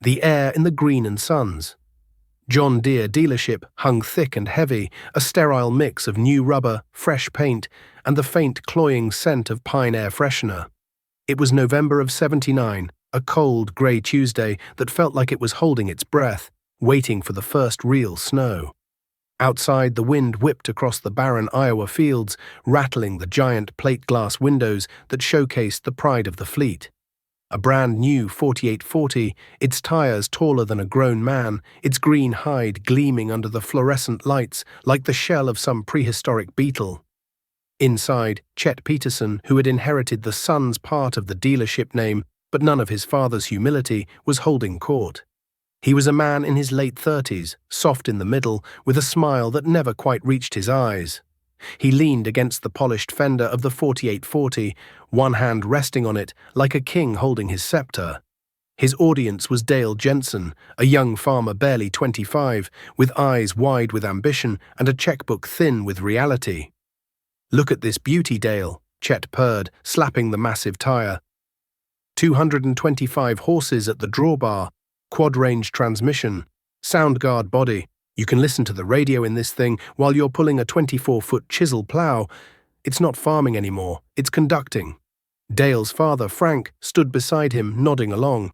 the air in the Green and Sons. John Deere dealership hung thick and heavy, a sterile mix of new rubber, fresh paint, and the faint cloying scent of pine air freshener. It was November of '79, a cold, grey Tuesday that felt like it was holding its breath, waiting for the first real snow. Outside, the wind whipped across the barren Iowa fields, rattling the giant plate glass windows that showcased the pride of the fleet. A brand new 4840, its tires taller than a grown man, its green hide gleaming under the fluorescent lights like the shell of some prehistoric beetle. Inside, Chet Peterson, who had inherited the son's part of the dealership name but none of his father's humility, was holding court. He was a man in his late 30s, soft in the middle, with a smile that never quite reached his eyes. He leaned against the polished fender of the 4840, one hand resting on it like a king holding his scepter. His audience was Dale Jensen, a young farmer barely 25, with eyes wide with ambition and a checkbook thin with reality. "Look at this beauty, Dale," Chet purred, slapping the massive tire. 225 horses at the drawbar, quad-range transmission, sound guard body. You can listen to the radio in this thing while you're pulling a 24-foot chisel plow. It's not farming anymore, it's conducting. Dale's father, Frank, stood beside him, nodding along.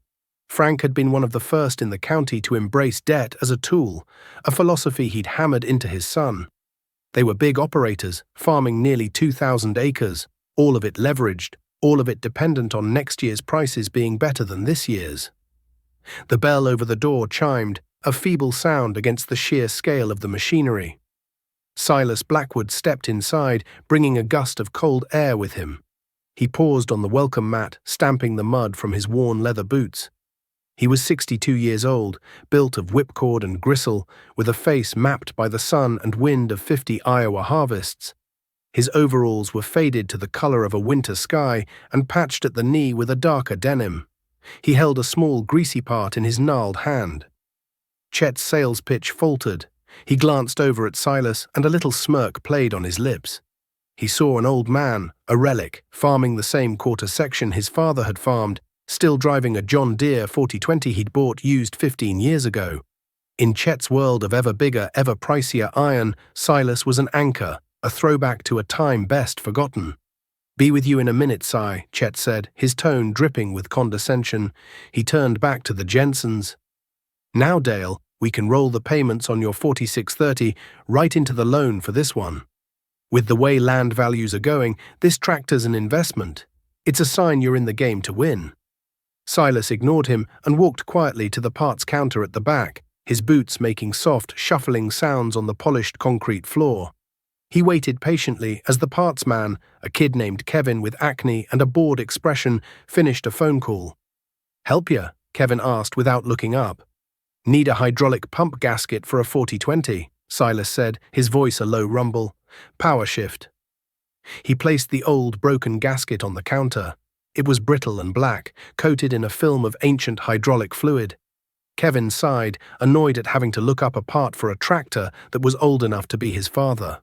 Frank had been one of the first in the county to embrace debt as a tool, a philosophy he'd hammered into his son. They were big operators, farming nearly 2,000 acres, all of it leveraged, all of it dependent on next year's prices being better than this year's. The bell over the door chimed, a feeble sound against the sheer scale of the machinery. Silas Blackwood stepped inside, bringing a gust of cold air with him. He paused on the welcome mat, stamping the mud from his worn leather boots. He was 62 years old, built of whipcord and gristle, with a face mapped by the sun and wind of 50 Iowa harvests. His overalls were faded to the color of a winter sky and patched at the knee with a darker denim. He held a small, greasy part in his gnarled hand. Chet's sales pitch faltered. He glanced over at Silas, and a little smirk played on his lips. He saw an old man, a relic, farming the same quarter section his father had farmed, still driving a John Deere 4020 he'd bought used 15 years ago. In Chet's world of ever bigger, ever pricier iron, Silas was an anchor, a throwback to a time best forgotten. "Be with you in a minute, Si," Chet said, his tone dripping with condescension. He turned back to the Jensens. "Now, Dale, we can roll the payments on your 4630 right into the loan for this one. With the way land values are going, this tractor's an investment. It's a sign you're in the game to win." Silas ignored him and walked quietly to the parts counter at the back, his boots making soft, shuffling sounds on the polished concrete floor. He waited patiently as the parts man, a kid named Kevin with acne and a bored expression, finished a phone call. "Help ya?" Kevin asked without looking up. "Need a hydraulic pump gasket for a 4020, Silas said, his voice a low rumble. "Power shift." He placed the old, broken gasket on the counter. It was brittle and black, coated in a film of ancient hydraulic fluid. Kevin sighed, annoyed at having to look up a part for a tractor that was old enough to be his father.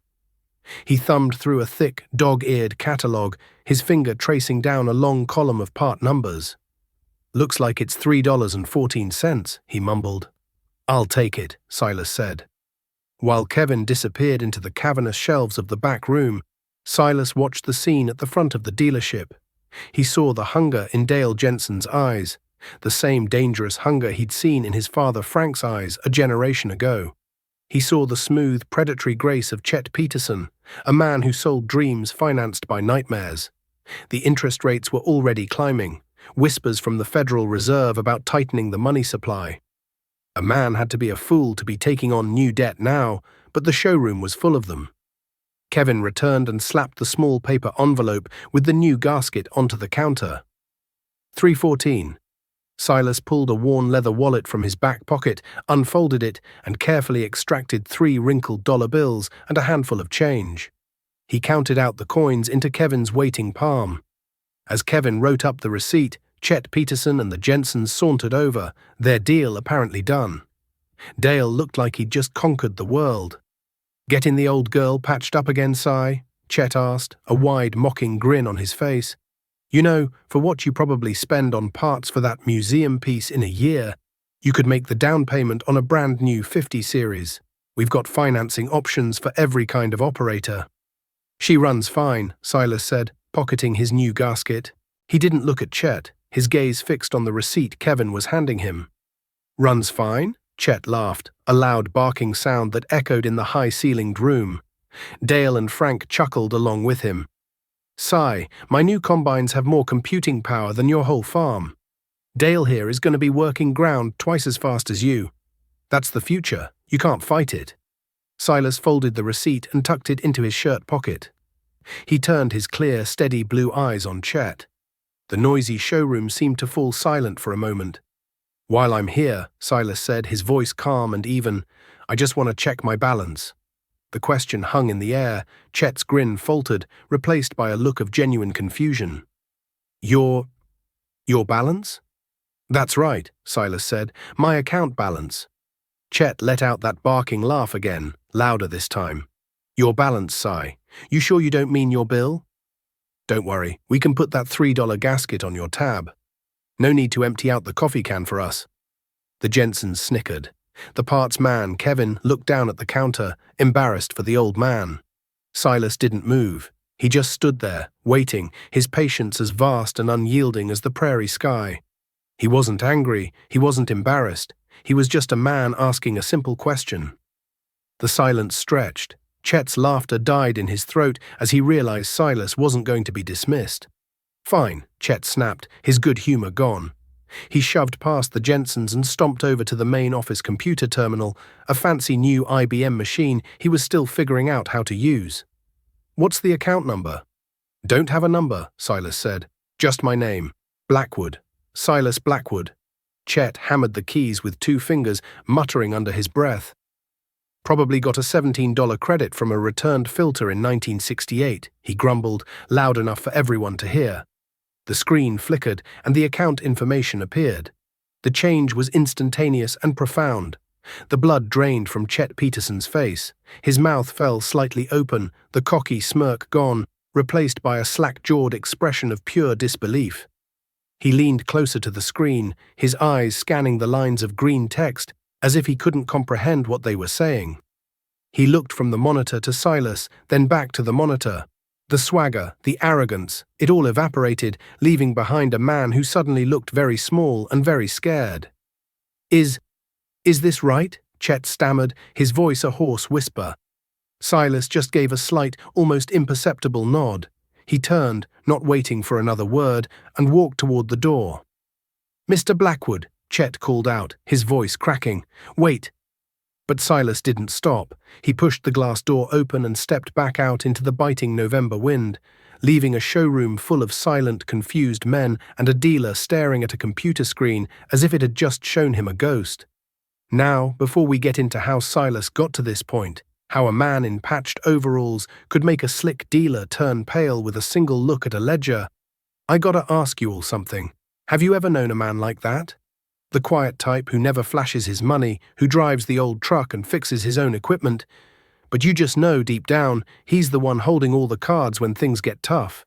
He thumbed through a thick, dog-eared catalogue, his finger tracing down a long column of part numbers. "Looks like it's $3.14, he mumbled. "I'll take it," Silas said. While Kevin disappeared into the cavernous shelves of the back room, Silas watched the scene at the front of the dealership. He saw the hunger in Dale Jensen's eyes, the same dangerous hunger he'd seen in his father Frank's eyes a generation ago. He saw the smooth, predatory grace of Chet Peterson, a man who sold dreams financed by nightmares. The interest rates were already climbing, whispers from the Federal Reserve about tightening the money supply. A man had to be a fool to be taking on new debt now, but the showroom was full of them. Kevin returned and slapped the small paper envelope with the new gasket onto the counter. $3.14. Silas pulled a worn leather wallet from his back pocket, unfolded it, and carefully extracted 3 wrinkled dollar bills and a handful of change. He counted out the coins into Kevin's waiting palm. As Kevin wrote up the receipt, Chet Peterson and the Jensens sauntered over, their deal apparently done. Dale looked like he'd just conquered the world. "Getting the old girl patched up again, Si?" Chet asked, a wide, mocking grin on his face. "You know, for what you probably spend on parts for that museum piece in a year, You could make the down payment on a brand new 50 series. We've got financing options for every kind of operator. She runs fine, Silas said, pocketing his new gasket. He didn't look at Chet, his gaze fixed on the receipt Kevin was handing him. Runs fine? Chet laughed, a loud barking sound that echoed in the high-ceilinged room. Dale and Frank chuckled along with him. Sigh, my new combines have more computing power than your whole farm. Dale here is going to be working ground twice as fast as you. That's the future. You can't fight it. Silas folded the receipt and tucked it into his shirt pocket. He turned his clear, steady blue eyes on Chet. The noisy showroom seemed to fall silent for a moment. While I'm here, Silas said, his voice calm and even, I just want to check my balance. The question hung in the air. Chet's grin faltered, replaced by a look of genuine confusion. Your balance? That's right, Silas said, my account balance. Chet let out that barking laugh again, louder this time. Your balance, Si. You sure you don't mean your bill? Don't worry, we can put that $3 gasket on your tab. No need to empty out the coffee can for us. The Jensens snickered. The parts man, Kevin, looked down at the counter, embarrassed for the old man. Silas didn't move. He just stood there, waiting, his patience as vast and unyielding as the prairie sky. He wasn't angry, he wasn't embarrassed. He was just a man asking a simple question. The silence stretched. Chet's laughter died in his throat as he realized Silas wasn't going to be dismissed. Fine, Chet snapped, his good humor gone. He shoved past the Jensens and stomped over to the main office computer terminal, a fancy new IBM machine he was still figuring out how to use. What's the account number? Don't have a number, Silas said. Just my name. Blackwood. Silas Blackwood. Chet hammered the keys with 2 fingers, muttering under his breath. Probably got a $17 credit from a returned filter in 1968, he grumbled, loud enough for everyone to hear. The screen flickered, and the account information appeared. The change was instantaneous and profound. The blood drained from Chet Peterson's face. His mouth fell slightly open, the cocky smirk gone, replaced by a slack-jawed expression of pure disbelief. He leaned closer to the screen, his eyes scanning the lines of green text, as if he couldn't comprehend what they were saying. He looked from the monitor to Silas, then back to the monitor. The swagger, the arrogance, it all evaporated, leaving behind a man who suddenly looked very small and very scared. Is this right? Chet stammered, his voice a hoarse whisper. Silas just gave a slight, almost imperceptible nod. He turned, not waiting for another word, and walked toward the door. Mr. Blackwood, Chet called out, his voice cracking. Wait. But Silas didn't stop. He pushed the glass door open and stepped back out into the biting November wind, leaving a showroom full of silent, confused men and a dealer staring at a computer screen as if it had just shown him a ghost. Now, before we get into how Silas got to this point, how a man in patched overalls could make a slick dealer turn pale with a single look at a ledger, I gotta ask you all something. Have you ever known a man like that? The quiet type who never flashes his money, who drives the old truck and fixes his own equipment. But you just know deep down, he's the one holding all the cards when things get tough.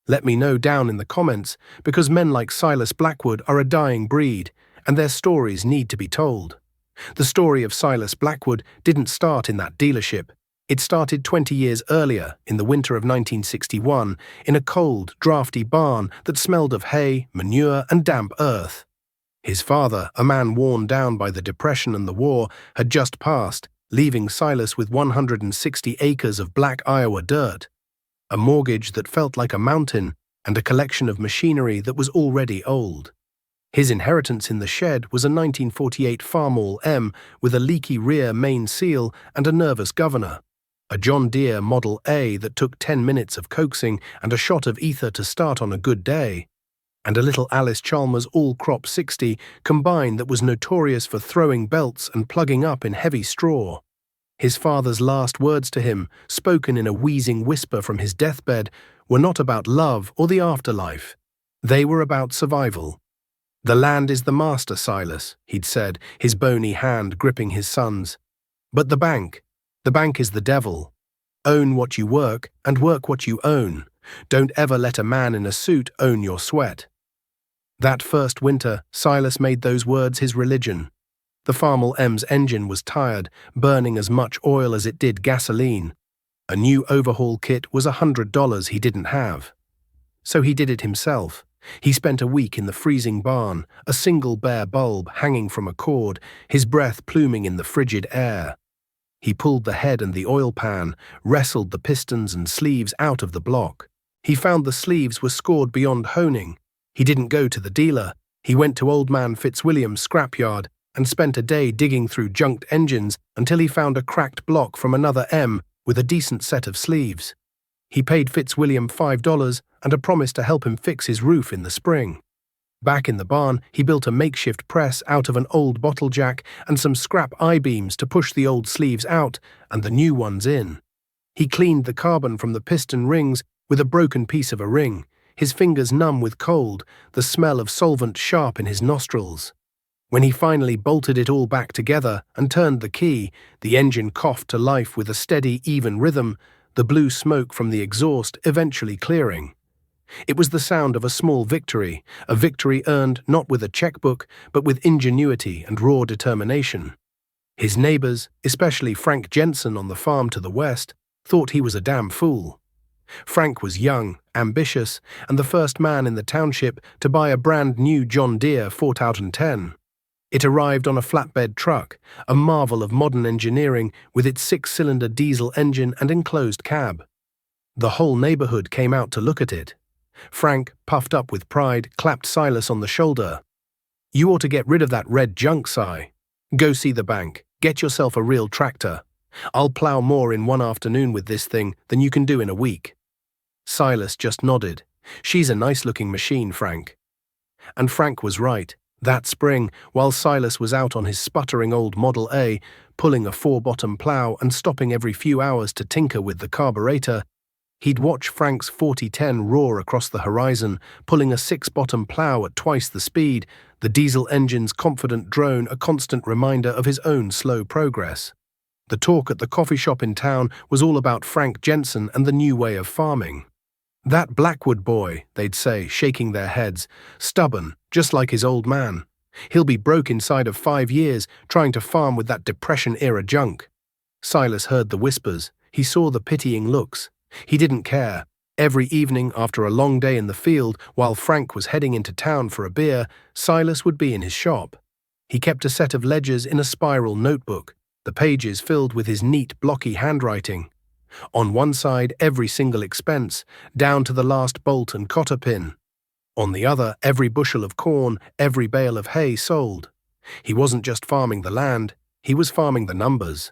Let me know down in the comments, because men like Silas Blackwood are a dying breed, and their stories need to be told. The story of Silas Blackwood didn't start in that dealership. It started 20 years earlier, in the winter of 1961, in a cold, drafty barn that smelled of hay, manure, and damp earth. His father, a man worn down by the Depression and the war, had just passed, leaving Silas with 160 acres of black Iowa dirt, a mortgage that felt like a mountain, and a collection of machinery that was already old. His inheritance in the shed was a 1948 Farmall M with a leaky rear main seal and a nervous governor, a John Deere Model A that took 10 minutes of coaxing and a shot of ether to start on a good day, and a little Alice Chalmers all-crop 60 combine that was notorious for throwing belts and plugging up in heavy straw. His father's last words to him, spoken in a wheezing whisper from his deathbed, were not about love or the afterlife. They were about survival. The land is the master, Silas, he'd said, his bony hand gripping his son's. But the bank is the devil. Own what you work and work what you own. Don't ever let a man in a suit own your sweat. That first winter, Silas made those words his religion. The Farmel M's engine was tired, burning as much oil as it did gasoline. A new overhaul kit was $100 he didn't have. So he did it himself. He spent a week in the freezing barn, a single bare bulb hanging from a cord, his breath pluming in the frigid air. He pulled the head and the oil pan, wrestled the pistons and sleeves out of the block. He found the sleeves were scored beyond honing. He didn't go to the dealer. He went to Old Man Fitzwilliam's scrapyard and spent a day digging through junked engines until he found a cracked block from another M with a decent set of sleeves. He paid Fitzwilliam $5 and a promise to help him fix his roof in the spring. Back in the barn, he built a makeshift press out of an old bottle jack and some scrap I-beams to push the old sleeves out and the new ones in. He cleaned the carbon from the piston rings with a broken piece of a ring, his fingers numb with cold, the smell of solvent sharp in his nostrils. When he finally bolted it all back together and turned the key, the engine coughed to life with a steady, even rhythm, the blue smoke from the exhaust eventually clearing. It was the sound of a small victory, a victory earned not with a checkbook, but with ingenuity and raw determination. His neighbors, especially Frank Jensen on the farm to the west, thought he was a damn fool. Frank was young, ambitious, and the first man in the township to buy a brand new John Deere 4010. It arrived on a flatbed truck, a marvel of modern engineering with its 6-cylinder diesel engine and enclosed cab. The whole neighborhood came out to look at it. Frank, puffed up with pride, clapped Silas on the shoulder. "You ought to get rid of that red junk, Si. Go see the bank. Get yourself a real tractor. I'll plow more in one afternoon with this thing than you can do in a week." Silas just nodded. "She's a nice-looking machine, Frank." And Frank was right. That spring, while Silas was out on his sputtering old Model A, pulling a 4-bottom plow and stopping every few hours to tinker with the carburetor, he'd watch Frank's 4010 roar across the horizon, pulling a 6-bottom plow at twice the speed, the diesel engine's confident drone a constant reminder of his own slow progress. The talk at the coffee shop in town was all about Frank Jensen and the new way of farming. "That Blackwood boy," they'd say, shaking their heads, "stubborn, just like his old man. He'll be broke inside of 5 years trying to farm with that Depression-era junk." Silas heard the whispers. He saw the pitying looks. He didn't care. Every evening after a long day in the field, while Frank was heading into town for a beer, Silas would be in his shop. He kept a set of ledgers in a spiral notebook, the pages filled with his neat, blocky handwriting. On one side, every single expense, down to the last bolt and cotter pin. On the other, every bushel of corn, every bale of hay sold. He wasn't just farming the land, he was farming the numbers.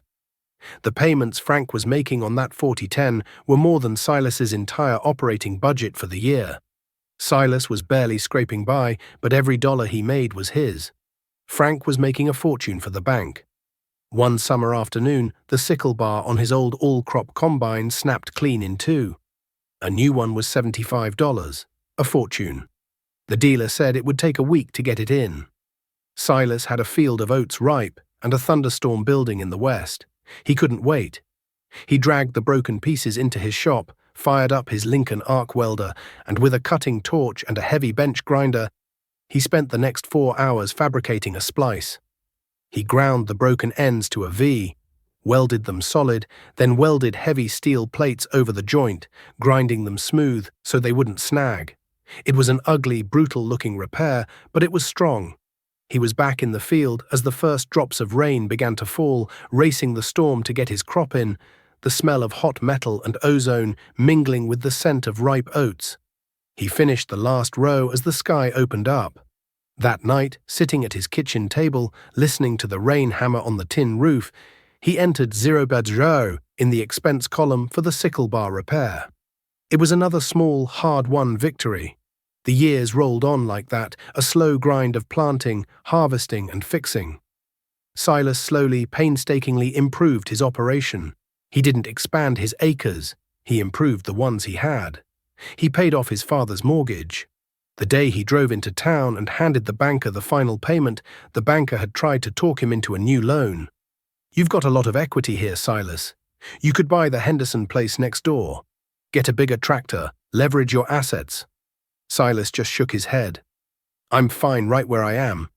The payments Frank was making on that 4010 were more than Silas's entire operating budget for the year. Silas was barely scraping by, but every dollar he made was his. Frank was making a fortune for the bank. One summer afternoon, the sickle bar on his old all-crop combine snapped clean in two. A new one was $75, a fortune. The dealer said it would take a week to get it in. Silas had a field of oats ripe and a thunderstorm building in the west. He couldn't wait. He dragged the broken pieces into his shop, fired up his Lincoln arc welder, and with a cutting torch and a heavy bench grinder, he spent the next 4 hours fabricating a splice. He ground the broken ends to a V, welded them solid, then welded heavy steel plates over the joint, grinding them smooth so they wouldn't snag. It was an ugly, brutal-looking repair, but it was strong. He was back in the field as the first drops of rain began to fall, racing the storm to get his crop in, the smell of hot metal and ozone mingling with the scent of ripe oats. He finished the last row as the sky opened up. That night, sitting at his kitchen table, listening to the rain hammer on the tin roof, he entered $0 in the expense column for the sickle bar repair. It was another small, hard-won victory. The years rolled on like that, a slow grind of planting, harvesting, and fixing. Silas slowly, painstakingly improved his operation. He didn't expand his acres, he improved the ones he had. He paid off his father's mortgage. The day he drove into town and handed the banker the final payment, the banker had tried to talk him into a new loan. "You've got a lot of equity here, Silas. You could buy the Henderson place next door. Get a bigger tractor, leverage your assets." Silas just shook his head. I'm fine right where I am."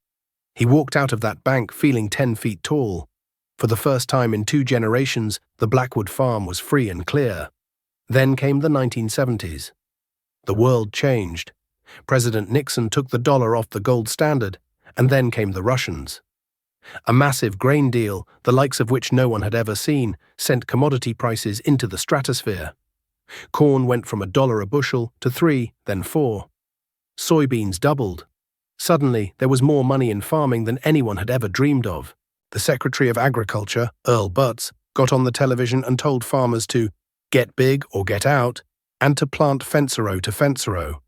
He walked out of that bank feeling 10 feet tall. For the first time in 2 generations, the Blackwood farm was free and clear. Then came the 1970s. The world changed. President Nixon took the dollar off the gold standard, and then came the Russians. A massive grain deal, the likes of which no one had ever seen, sent commodity prices into the stratosphere. Corn went from $1 a bushel to 3, then 4. Soybeans doubled. Suddenly, there was more money in farming than anyone had ever dreamed of. The Secretary of Agriculture, Earl Butz, got on the television and told farmers to get big or get out, and to plant fence-a-row to fence-a-row.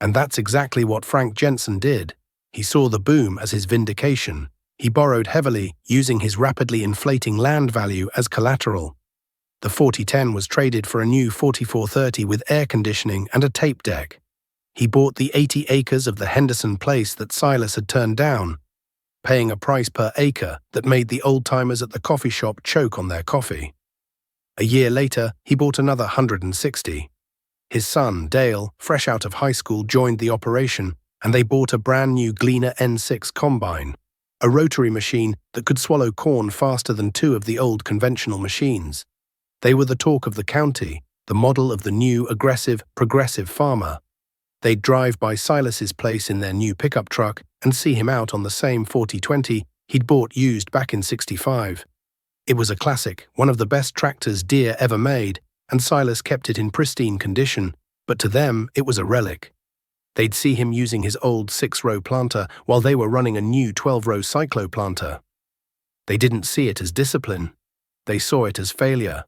And that's exactly what Frank Jensen did. He saw the boom as his vindication. He borrowed heavily, using his rapidly inflating land value as collateral. The 4010 was traded for a new 4430 with air conditioning and a tape deck. He bought the 80 acres of the Henderson place that Silas had turned down, paying a price per acre that made the old-timers at the coffee shop choke on their coffee. A year later, he bought another 160. His son, Dale, fresh out of high school, joined the operation, and they bought a brand-new Gleaner N6 combine, a rotary machine that could swallow corn faster than 2 of the old conventional machines. They were the talk of the county, the model of the new, aggressive, progressive farmer. They'd drive by Silas's place in their new pickup truck and see him out on the same 4020 he'd bought used back in '65. It was a classic, one of the best tractors Deere ever made, and Silas kept it in pristine condition, but to them it was a relic. They'd see him using his old 6-row planter while they were running a new 12-row cycloplanter. They didn't see it as discipline. They saw it as failure.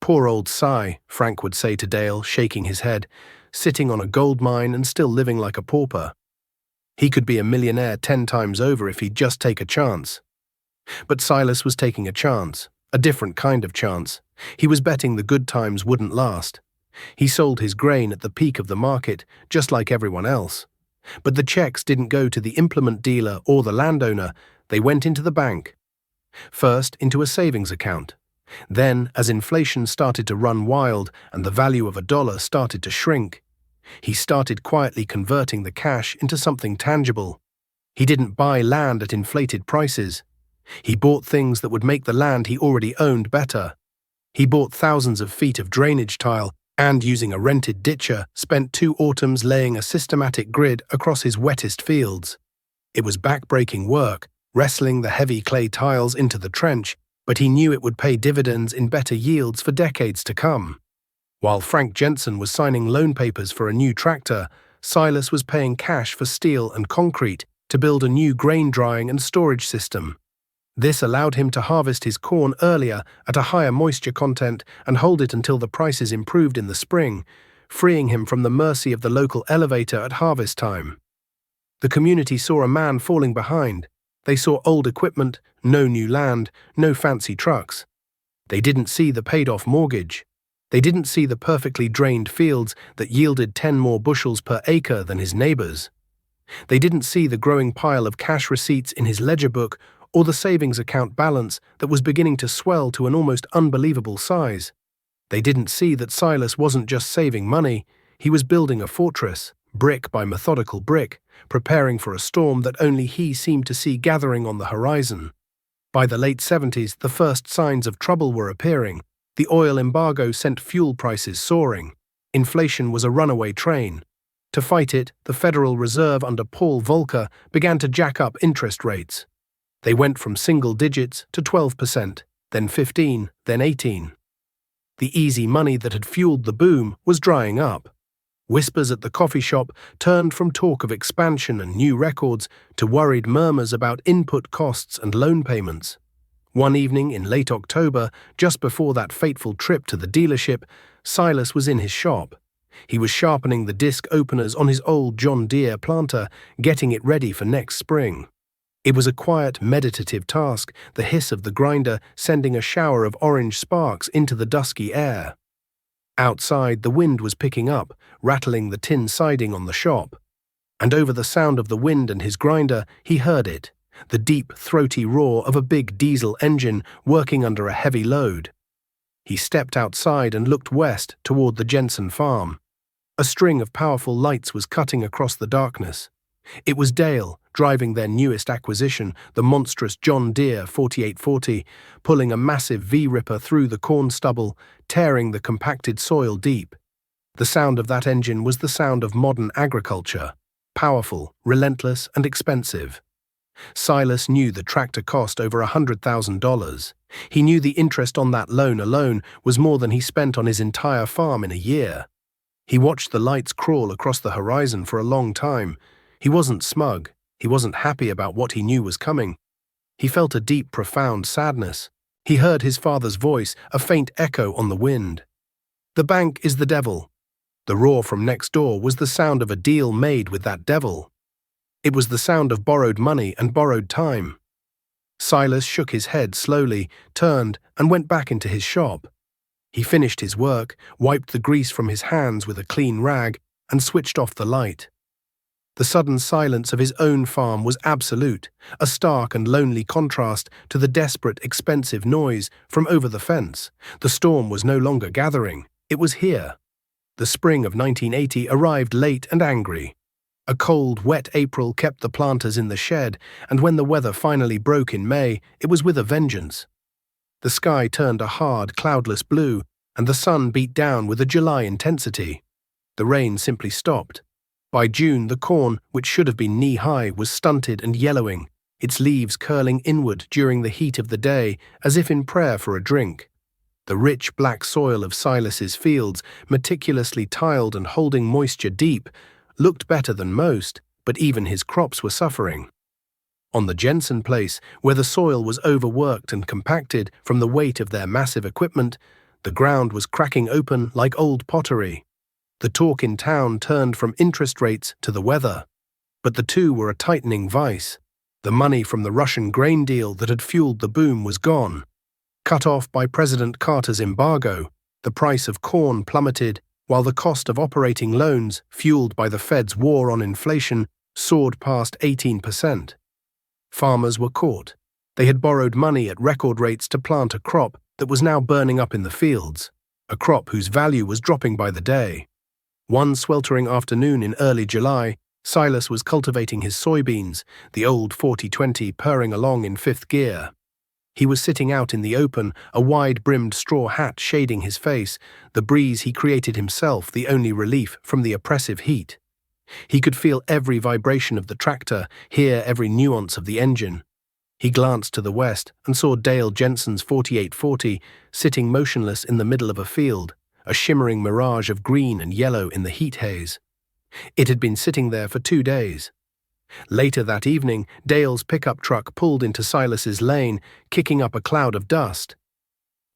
"Poor old Si," Frank would say to Dale, shaking his head, "sitting on a gold mine and still living like a pauper. He could be a millionaire 10 times over if he'd just take a chance." But Silas was taking a chance, a different kind of chance. He was betting the good times wouldn't last. He sold his grain at the peak of the market, just like everyone else. But the checks didn't go to the implement dealer or the landowner, they went into the bank. First, into a savings account. Then, as inflation started to run wild and the value of $1 started to shrink, he started quietly converting the cash into something tangible. He didn't buy land at inflated prices. He bought things that would make the land he already owned better. He bought thousands of feet of drainage tile and, using a rented ditcher, spent 2 autumns laying a systematic grid across his wettest fields. It was back-breaking work, wrestling the heavy clay tiles into the trench, but he knew it would pay dividends in better yields for decades to come. While Frank Jensen was signing loan papers for a new tractor, Silas was paying cash for steel and concrete to build a new grain drying and storage system. This allowed him to harvest his corn earlier at a higher moisture content and hold it until the prices improved in the spring, freeing him from the mercy of the local elevator at harvest time. The community saw a man falling behind. They saw old equipment, no new land, no fancy trucks. They didn't see the paid-off mortgage. They didn't see the perfectly drained fields that yielded 10 more bushels per acre than his neighbors. They didn't see the growing pile of cash receipts in his ledger book or the savings account balance that was beginning to swell to an almost unbelievable size. They didn't see that Silas wasn't just saving money, he was building a fortress, brick by methodical brick, preparing for a storm that only he seemed to see gathering on the horizon. By the late 70s, the first signs of trouble were appearing. The oil embargo sent fuel prices soaring. Inflation was a runaway train. To fight it, the Federal Reserve under Paul Volcker began to jack up interest rates. They went from single digits to 12%, then 15, then 18. The easy money that had fueled the boom was drying up. Whispers at the coffee shop turned from talk of expansion and new records to worried murmurs about input costs and loan payments. One evening in late October, just before that fateful trip to the dealership, Silas was in his shop. He was sharpening the disc openers on his old John Deere planter, getting it ready for next spring. It was a quiet, meditative task, the hiss of the grinder sending a shower of orange sparks into the dusky air. Outside, the wind was picking up, rattling the tin siding on the shop. And over the sound of the wind and his grinder, he heard it, the deep, throaty roar of a big diesel engine working under a heavy load. He stepped outside and looked west toward the Jensen farm. A string of powerful lights was cutting across the darkness. It was Dale, driving their newest acquisition, the monstrous John Deere 4840, pulling a massive V-ripper through the corn stubble, tearing the compacted soil deep. The sound of that engine was the sound of modern agriculture, powerful, relentless, and expensive. Silas knew the tractor cost over $100,000. He knew the interest on that loan alone was more than he spent on his entire farm in a year. He watched the lights crawl across the horizon for a long time. He wasn't smug. He wasn't happy about what he knew was coming. He felt a deep, profound sadness. He heard his father's voice, a faint echo on the wind. "The bank is the devil." The roar from next door was the sound of a deal made with that devil. It was the sound of borrowed money and borrowed time. Silas shook his head slowly, turned, and went back into his shop. He finished his work, wiped the grease from his hands with a clean rag, and switched off the light. The sudden silence of his own farm was absolute, a stark and lonely contrast to the desperate, expensive noise from over the fence. The storm was no longer gathering. It was here. The spring of 1980 arrived late and angry. A cold, wet April kept the planters in the shed, and when the weather finally broke in May, it was with a vengeance. The sky turned a hard, cloudless blue, and the sun beat down with a July intensity. The rain simply stopped. By June, the corn, which should have been knee-high, was stunted and yellowing, its leaves curling inward during the heat of the day, as if in prayer for a drink. The rich black soil of Silas's fields, meticulously tiled and holding moisture deep, looked better than most, but even his crops were suffering. On the Jensen place, where the soil was overworked and compacted from the weight of their massive equipment, the ground was cracking open like old pottery. The talk in town turned from interest rates to the weather. But the two were a tightening vice. The money from the Russian grain deal that had fueled the boom was gone. Cut off by President Carter's embargo, the price of corn plummeted, while the cost of operating loans, fueled by the Fed's war on inflation, soared past 18%. Farmers were caught. They had borrowed money at record rates to plant a crop that was now burning up in the fields, a crop whose value was dropping by the day. One sweltering afternoon in early July, Silas was cultivating his soybeans, the old 4020 purring along in fifth gear. He was sitting out in the open, a wide-brimmed straw hat shading his face, the breeze he created himself the only relief from the oppressive heat. He could feel every vibration of the tractor, hear every nuance of the engine. He glanced to the west and saw Dale Jensen's 4840 sitting motionless in the middle of a field, a shimmering mirage of green and yellow in the heat haze. It had been sitting there for 2 days. Later that evening, Dale's pickup truck pulled into Silas's lane, kicking up a cloud of dust.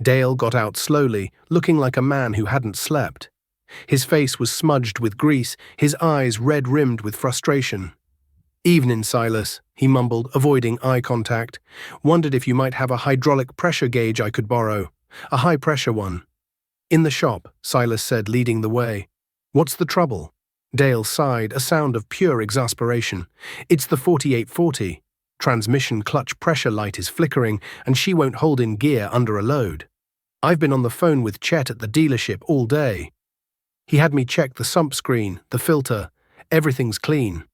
Dale got out slowly, looking like a man who hadn't slept. His face was smudged with grease, his eyes red-rimmed with frustration. "Evening, Silas," he mumbled, avoiding eye contact. "Wondered if you might have a hydraulic pressure gauge I could borrow. A high-pressure one." "In the shop," Silas said, leading the way. "What's the trouble?" Dale sighed, a sound of pure exasperation. "It's the 4840. Transmission clutch pressure light is flickering, and she won't hold in gear under a load. I've been on the phone with Chet at the dealership all day. He had me check the sump screen, the filter. Everything's clean.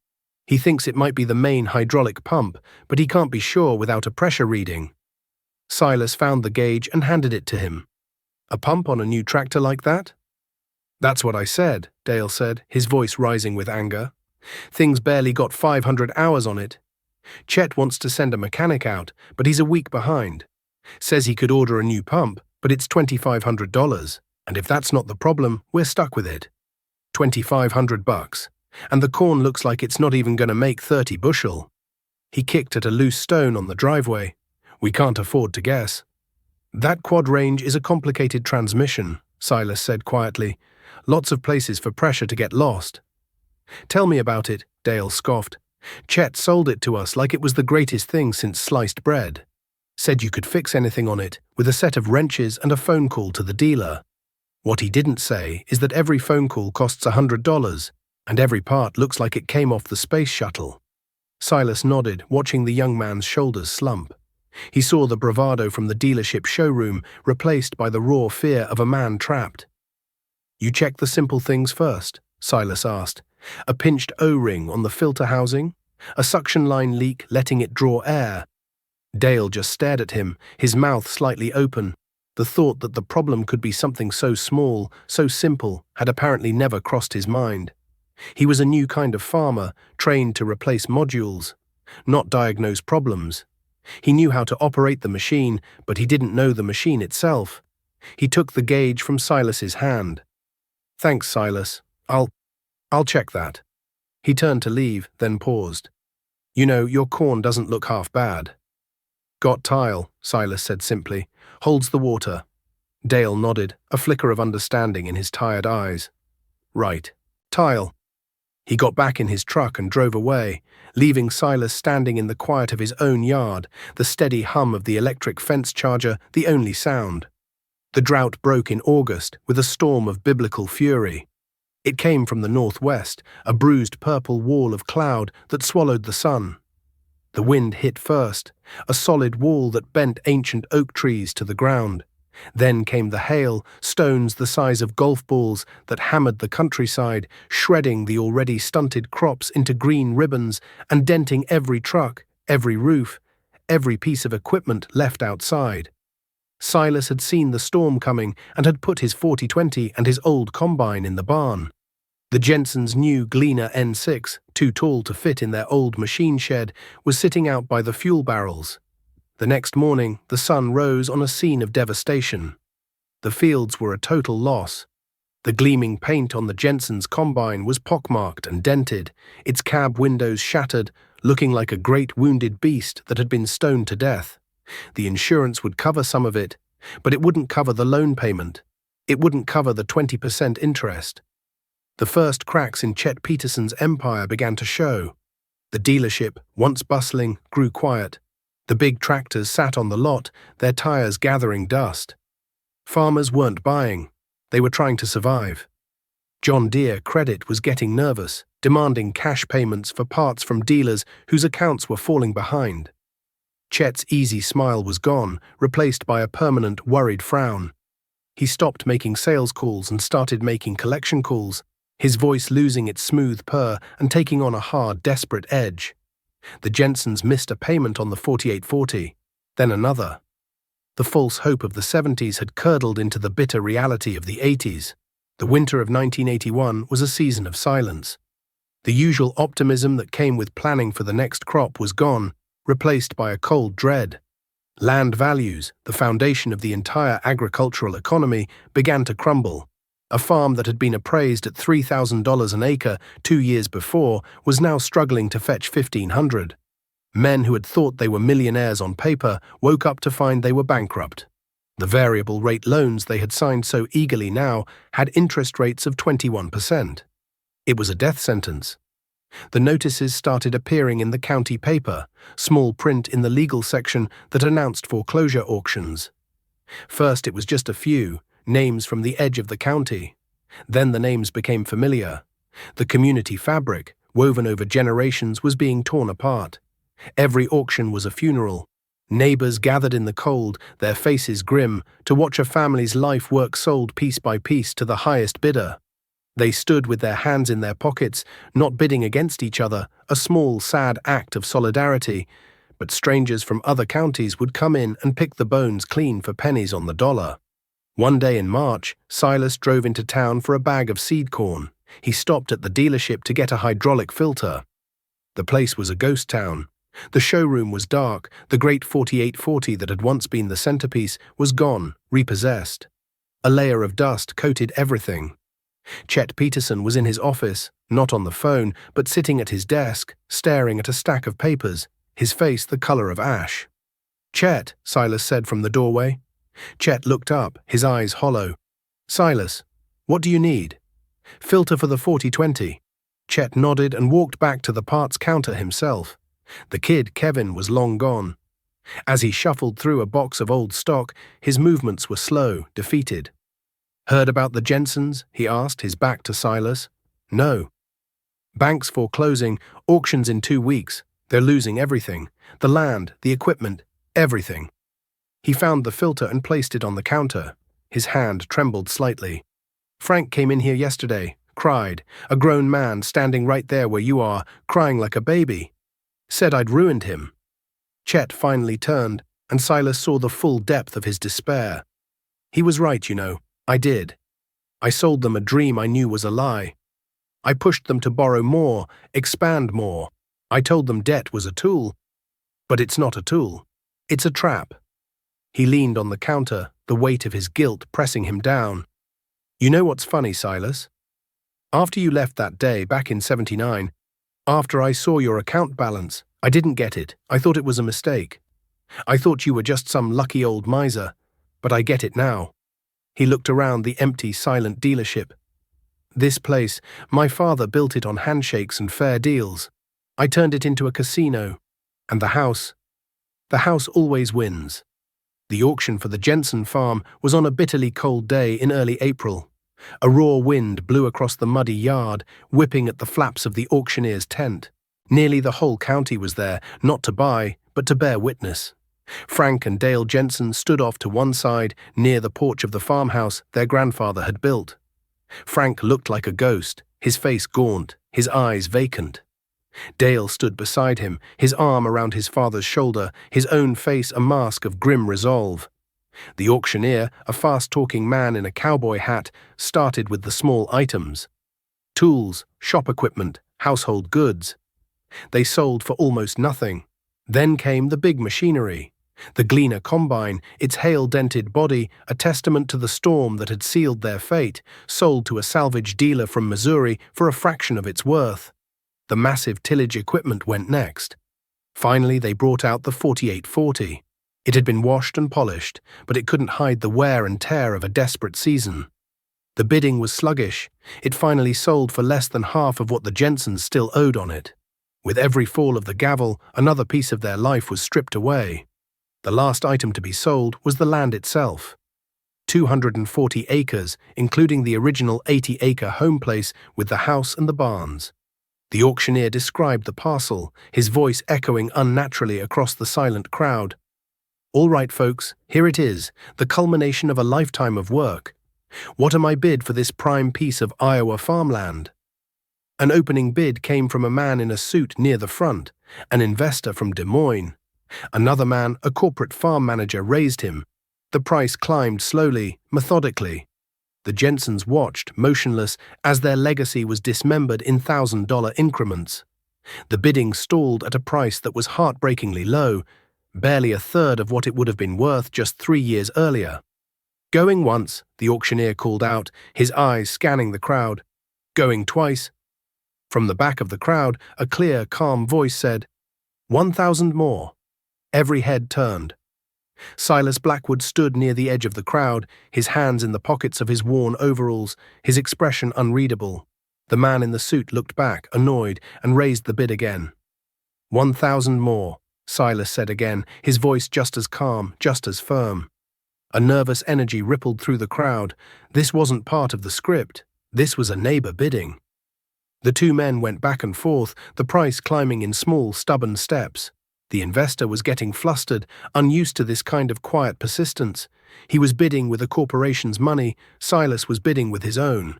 He thinks it might be the main hydraulic pump, but he can't be sure without a pressure reading." Silas found the gauge and handed it to him. "A pump on a new tractor like that?" "That's what I said," Dale said, his voice rising with anger. "Thing's barely got 500 hours on it. Chet wants to send a mechanic out, but he's a week behind. Says he could order a new pump, but it's $2,500, and if that's not the problem, we're stuck with it. $2,500, and the corn looks like it's not even going to make 30 bushel. He kicked at a loose stone on the driveway. We can't afford to guess." "That quad range is a complicated transmission," Silas said quietly. "Lots of places for pressure to get lost." "Tell me about it," Dale scoffed. "Chet sold it to us like it was the greatest thing since sliced bread. Said you could fix anything on it, with a set of wrenches and a phone call to the dealer. What he didn't say is that every phone call costs $100, and every part looks like it came off the space shuttle." Silas nodded, watching the young man's shoulders slump. He saw the bravado from the dealership showroom replaced by the raw fear of a man trapped. "You check the simple things first?" Silas asked. A pinched O-ring on the filter housing? A suction line leak letting it draw air? Dale just stared at him, his mouth slightly open. The thought that the problem could be something so small, so simple, had apparently never crossed his mind. He was a new kind of farmer, trained to replace modules, not diagnose problems. He knew how to operate the machine, but he didn't know the machine itself. He took the gauge from Silas's hand. "Thanks, Silas. I'll check that." He turned to leave, then paused. "You know, your corn doesn't look half bad." "Got tile," Silas said simply. "Holds the water." Dale nodded, a flicker of understanding in his tired eyes. "Right. Tile." He got back in his truck and drove away, leaving Silas standing in the quiet of his own yard, the steady hum of the electric fence charger the only sound. The drought broke in August with a storm of biblical fury. It came from the northwest, a bruised purple wall of cloud that swallowed the sun. The wind hit first, a solid wall that bent ancient oak trees to the ground. Then came the hail, stones the size of golf balls that hammered the countryside, shredding the already stunted crops into green ribbons and denting every truck, every roof, every piece of equipment left outside. Silas had seen the storm coming and had put his 4020 and his old combine in the barn. The Jensen's new Gleaner N6, too tall to fit in their old machine shed, was sitting out by the fuel barrels. The next morning, the sun rose on a scene of devastation. The fields were a total loss. The gleaming paint on the Jensen's combine was pockmarked and dented, its cab windows shattered, looking like a great wounded beast that had been stoned to death. The insurance would cover some of it, but it wouldn't cover the loan payment. It wouldn't cover the 20% interest. The first cracks in Chet Peterson's empire began to show. The dealership, once bustling, grew quiet. The big tractors sat on the lot, their tires gathering dust. Farmers weren't buying. They were trying to survive. John Deere Credit was getting nervous, demanding cash payments for parts from dealers whose accounts were falling behind. Chet's easy smile was gone, replaced by a permanent, worried frown. He stopped making sales calls and started making collection calls, his voice losing its smooth purr and taking on a hard, desperate edge. The Jensens missed a payment on the 4840, then another. The false hope of the 70s had curdled into the bitter reality of the 80s. The winter of 1981 was a season of silence. The usual optimism that came with planning for the next crop was gone, replaced by a cold dread. Land values, the foundation of the entire agricultural economy, began to crumble. A farm that had been appraised at $3,000 an acre 2 years before was now struggling to fetch $1,500. Men who had thought they were millionaires on paper woke up to find they were bankrupt. The variable rate loans they had signed so eagerly now had interest rates of 21%. It was a death sentence. The notices started appearing in the county paper, small print in the legal section that announced foreclosure auctions. First it was just a few, names from the edge of the county. Then the names became familiar. The community fabric, woven over generations, was being torn apart. Every auction was a funeral. Neighbors gathered in the cold, their faces grim, to watch a family's life work sold piece by piece to the highest bidder. They stood with their hands in their pockets, not bidding against each other, a small, sad act of solidarity, but strangers from other counties would come in and pick the bones clean for pennies on the dollar. One day in March, Silas drove into town for a bag of seed corn. He stopped at the dealership to get a hydraulic filter. The place was a ghost town. The showroom was dark. The great 4840 that had once been the centerpiece was gone, repossessed. A layer of dust coated everything. Chet Peterson was in his office, not on the phone, but sitting at his desk, staring at a stack of papers, his face the color of ash. "Chet," Silas said from the doorway. Chet looked up, his eyes hollow. "Silas, what do you need?" "Filter for the 4020. Chet nodded and walked back to the parts counter himself. The kid, Kevin, was long gone. As he shuffled through a box of old stock, his movements were slow, defeated. "Heard about the Jensens?" he asked, his back to Silas. "No." "Banks foreclosing, auctions in 2 weeks. They're losing everything. The land, the equipment, everything." He found the filter and placed it on the counter. His hand trembled slightly. "Frank came in here yesterday. cried, a grown man standing right there where you are, crying like a baby. Said I'd ruined him. Chet finally turned, and Silas saw the full depth of his despair. He was right, you know. I did. I sold them a dream I knew was a lie. I pushed them to borrow more, expand more. I told them debt was a tool. But it's not a tool. It's a trap. He leaned on the counter, the weight of his guilt pressing him down. You know what's funny, Silas? After you left that day back in '79, after I saw your account balance, I didn't get it. I thought it was a mistake. I thought you were just some lucky old miser, but I get it now. He looked around the empty, silent dealership. This place, my father built it on handshakes and fair deals. I turned it into a casino. And the house always wins. The auction for the Jensen farm was on a bitterly cold day in early April. A raw wind blew across the muddy yard, whipping at the flaps of the auctioneer's tent. Nearly the whole county was there, not to buy, but to bear witness. Frank and Dale Jensen stood off to one side, near the porch of the farmhouse their grandfather had built. Frank looked like a ghost, his face gaunt, his eyes vacant. Dale stood beside him, his arm around his father's shoulder, his own face a mask of grim resolve. The auctioneer, a fast-talking man in a cowboy hat, started with the small items. Tools, shop equipment, household goods. They sold for almost nothing. Then came the big machinery. The Gleaner combine, its hail-dented body, a testament to the storm that had sealed their fate, sold to a salvage dealer from Missouri for a fraction of its worth. The massive tillage equipment went next. Finally, they brought out the 4840. It had been washed and polished, but it couldn't hide the wear and tear of a desperate season. The bidding was sluggish. It finally sold for less than half of what the Jensens still owed on it. With every fall of the gavel, another piece of their life was stripped away. The last item to be sold was the land itself. 240 acres, including the original 80-acre home place with the house and the barns. The auctioneer described the parcel, his voice echoing unnaturally across the silent crowd. All right, folks, here it is, the culmination of a lifetime of work. What am I bid for this prime piece of Iowa farmland? An opening bid came from a man in a suit near the front, an investor from Des Moines. Another man, a corporate farm manager, raised him. The price climbed slowly, methodically. The Jensens watched, motionless, as their legacy was dismembered in $1,000 increments. The bidding stalled at a price that was heartbreakingly low, barely a third of what it would have been worth just 3 years earlier. Going once, the auctioneer called out, his eyes scanning the crowd. Going twice. From the back of the crowd, a clear, calm voice said, 1,000 more. Every head turned. Silas Blackwood stood near the edge of the crowd, his hands in the pockets of his worn overalls, his expression unreadable. The man in the suit looked back, annoyed, and raised the bid again. 1,000 more, Silas said again, his voice just as calm, just as firm. A nervous energy rippled through the crowd. This wasn't part of the script. This was a neighbor bidding. The two men went back and forth, the price climbing in small, stubborn steps. The investor was getting flustered, unused to this kind of quiet persistence. He was bidding with a corporation's money, Silas was bidding with his own.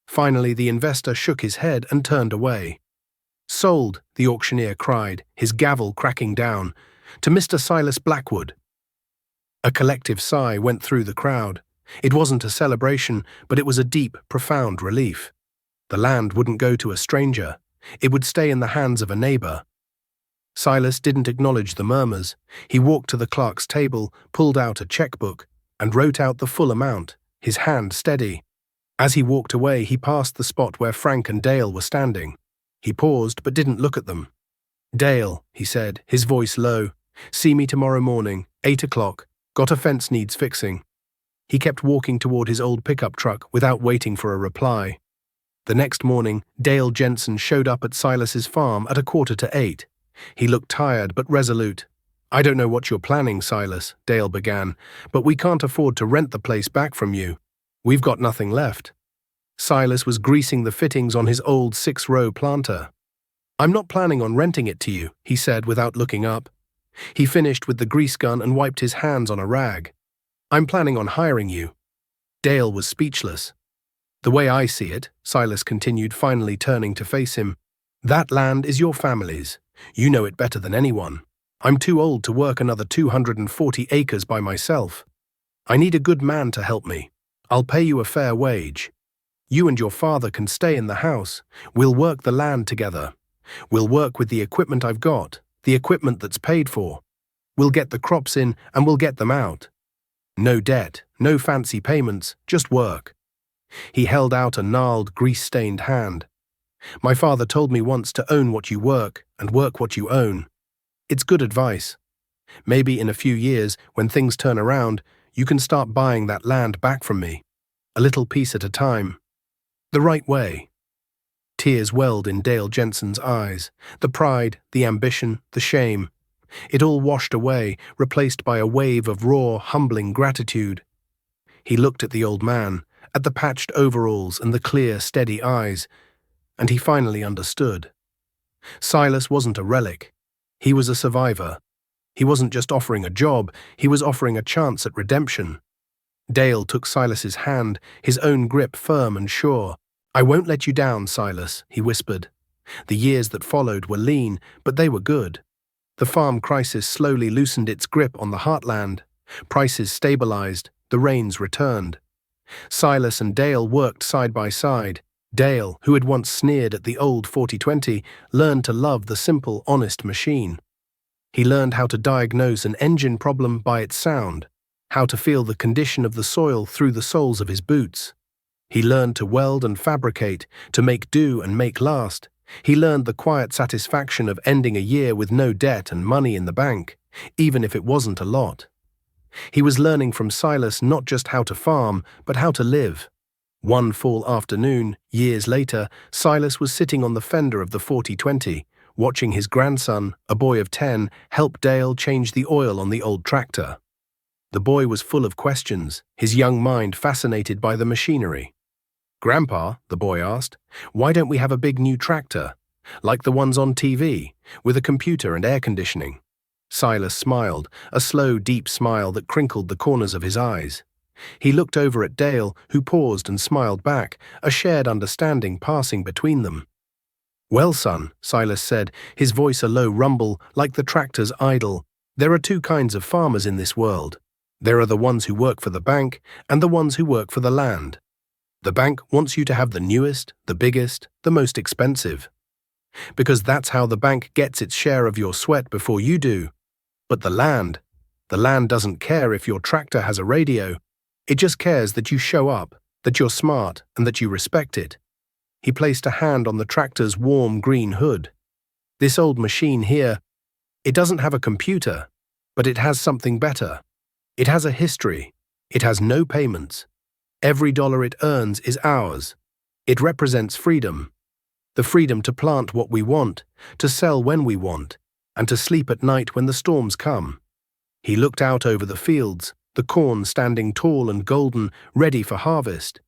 Finally, the investor shook his head and turned away. Sold, the auctioneer cried, his gavel cracking down, to Mr. Silas Blackwood. A collective sigh went through the crowd. It wasn't a celebration, but it was a deep, profound relief. The land wouldn't go to a stranger. It would stay in the hands of a neighbor. Silas didn't acknowledge the murmurs. He walked to the clerk's table, pulled out a checkbook, and wrote out the full amount, his hand steady. As he walked away, he passed the spot where Frank and Dale were standing. He paused but didn't look at them. Dale, he said, his voice low, see me tomorrow morning, 8 o'clock. Got a fence needs fixing. He kept walking toward his old pickup truck without waiting for a reply. The next morning, Dale Jensen showed up at Silas's farm at 7:45. He looked tired but resolute. I don't know what you're planning, Silas, Dale began, but we can't afford to rent the place back from you. We've got nothing left. Silas was greasing the fittings on his old 6-row planter. I'm not planning on renting it to you, he said without looking up. He finished with the grease gun and wiped his hands on a rag. I'm planning on hiring you. Dale was speechless. The way I see it, Silas continued, finally turning to face him, that land is your family's. You know it better than anyone. I'm too old to work another 240 acres by myself. I need a good man to help me. I'll pay you a fair wage. You and your father can stay in the house. We'll work the land together. We'll work with the equipment I've got, the equipment that's paid for. We'll get the crops in and we'll get them out. No debt, no fancy payments, just work. He held out a gnarled, grease-stained hand. My father told me once to own what you work and work what you own. It's good advice. Maybe in a few years, when things turn around, you can start buying that land back from me. A little piece at a time. The right way. Tears welled in Dale Jensen's eyes. The pride, the ambition, the shame. It all washed away, replaced by a wave of raw, humbling gratitude. He looked at the old man, at the patched overalls and the clear, steady eyes, and he finally understood. Silas wasn't a relic. He was a survivor. He wasn't just offering a job, he was offering a chance at redemption. Dale took Silas's hand, his own grip firm and sure. I won't let you down, Silas, he whispered. The years that followed were lean, but they were good. The farm crisis slowly loosened its grip on the heartland. Prices stabilized, the rains returned. Silas and Dale worked side by side. Dale, who had once sneered at the old 4020, learned to love the simple, honest machine. He learned how to diagnose an engine problem by its sound, how to feel the condition of the soil through the soles of his boots. He learned to weld and fabricate, to make do and make last. He learned the quiet satisfaction of ending a year with no debt and money in the bank, even if it wasn't a lot. He was learning from Silas not just how to farm, but how to live. One fall afternoon, years later, Silas was sitting on the fender of the 4020, watching his grandson, a boy of 10, help Dale change the oil on the old tractor. The boy was full of questions, his young mind fascinated by the machinery. "Grandpa," the boy asked, "why don't we have a big new tractor, like the ones on TV, with a computer and air conditioning?" Silas smiled, a slow, deep smile that crinkled the corners of his eyes. He looked over at Dale, who paused and smiled back, a shared understanding passing between them. "Well, son," Silas said, his voice a low rumble, like the tractor's idle, "there are two kinds of farmers in this world. There are the ones who work for the bank and the ones who work for the land. The bank wants you to have the newest, the biggest, the most expensive. Because that's how the bank gets its share of your sweat before you do. But the land doesn't care if your tractor has a radio. It just cares that you show up, that you're smart, and that you respect it." He placed a hand on the tractor's warm green hood. "This old machine here, it doesn't have a computer, but it has something better. It has a history. It has no payments. Every dollar it earns is ours. It represents freedom. The freedom to plant what we want, to sell when we want, and to sleep at night when the storms come." He looked out over the fields, the corn standing tall and golden, ready for harvest.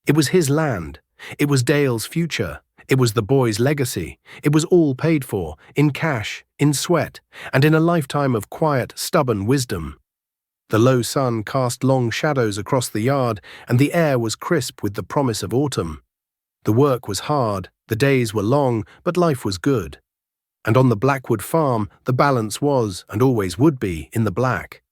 It was his land. It was Dale's future. It was the boy's legacy. It was all paid for, in cash, in sweat, and in a lifetime of quiet, stubborn wisdom. The low sun cast long shadows across the yard, and the air was crisp with the promise of autumn. The work was hard, the days were long, but life was good. And on the Blackwood farm, the balance was, and always would be, in the black.